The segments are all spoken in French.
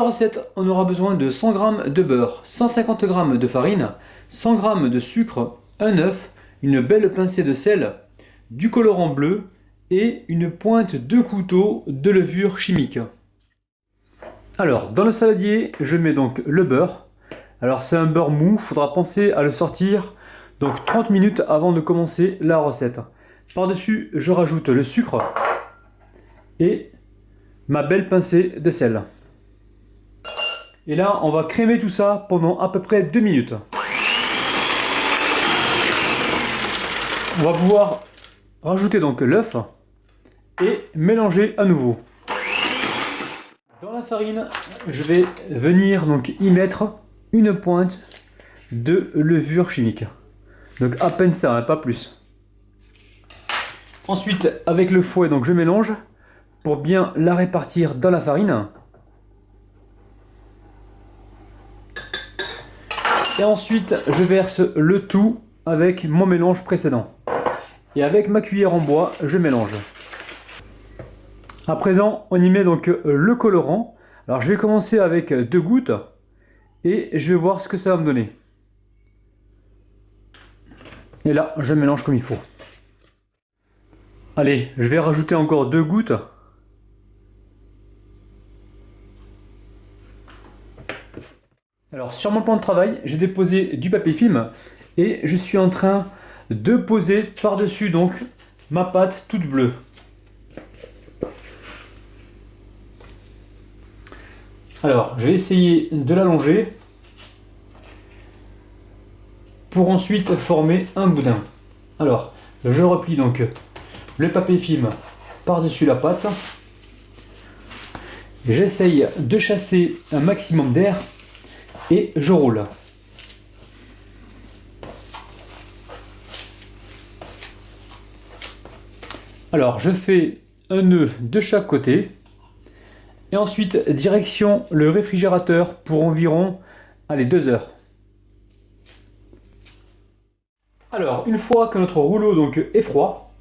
recette, on aura besoin de 100 g de beurre, 150 g de farine, 100 g de sucre, un œuf, une belle pincée de sel, du colorant bleu et une pointe de couteau de levure chimique. Alors, dans le saladier, je mets donc le beurre. Alors, c'est un beurre mou, il faudra penser à le sortir donc 30 minutes avant de commencer la recette. Par-dessus, je rajoute le sucre et ma belle pincée de sel. Et là, on va crémer tout ça pendant à peu près 2 minutes. On va pouvoir rajouter donc l'œuf et mélanger à nouveau. Dans la farine, je vais venir donc y mettre une pointe de levure chimique. Donc à peine ça, hein, pas plus. Ensuite, avec le fouet, donc je mélange pour bien la répartir dans la farine. Et ensuite, je verse le tout avec mon mélange précédent. Et avec ma cuillère en bois, je mélange. À présent, on y met donc le colorant. Alors je vais commencer avec 2 gouttes et je vais voir ce que ça va me donner. Et là, je mélange comme il faut. Allez, je vais rajouter encore 2 gouttes. Alors sur mon plan de travail, j'ai déposé du papier film et je suis en train de poser par-dessus donc ma pâte toute bleue. Alors, je vais essayer de l'allonger pour ensuite former un boudin. Alors, je replie donc le papier film par-dessus la pâte. J'essaye de chasser un maximum d'air et je roule. Alors, je fais un nœud de chaque côté. Et ensuite, direction le réfrigérateur pour environ 2 heures. Alors, une fois que notre rouleau donc est froid,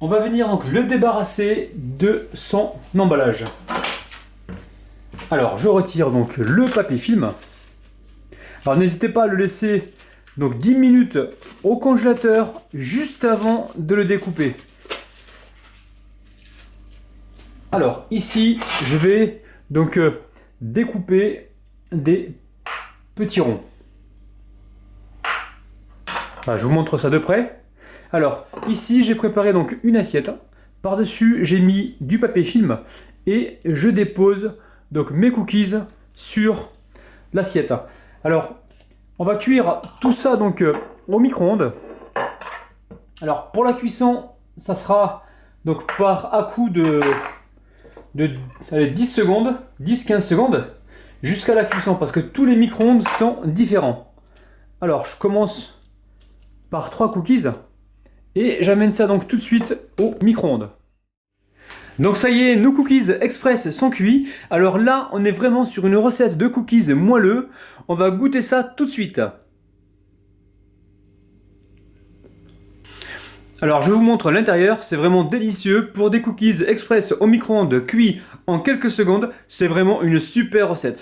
on va venir donc le débarrasser de son emballage. Alors, je retire donc le papier film. Alors, n'hésitez pas à le laisser donc 10 minutes au congélateur juste avant de le découper. Alors ici, je vais donc découper des petits ronds. Voilà, je vous montre ça de près. Alors ici, j'ai préparé donc une assiette. Par-dessus, j'ai mis du papier film et je dépose donc mes cookies sur l'assiette. Alors, on va cuire tout ça donc au micro-ondes. Alors pour la cuisson, ça sera donc par à-coup de 10 secondes, 10-15 secondes, jusqu'à la cuisson, parce que tous les micro-ondes sont différents. Alors, je commence par 3 cookies, et j'amène ça donc tout de suite au micro-ondes. Donc ça y est, nos cookies express sont cuits. Alors là, on est vraiment sur une recette de cookies moelleux. On va goûter ça tout de suite. Alors je vous montre l'intérieur, c'est vraiment délicieux. Pour des cookies express au micro-ondes cuits en quelques secondes, c'est vraiment une super recette.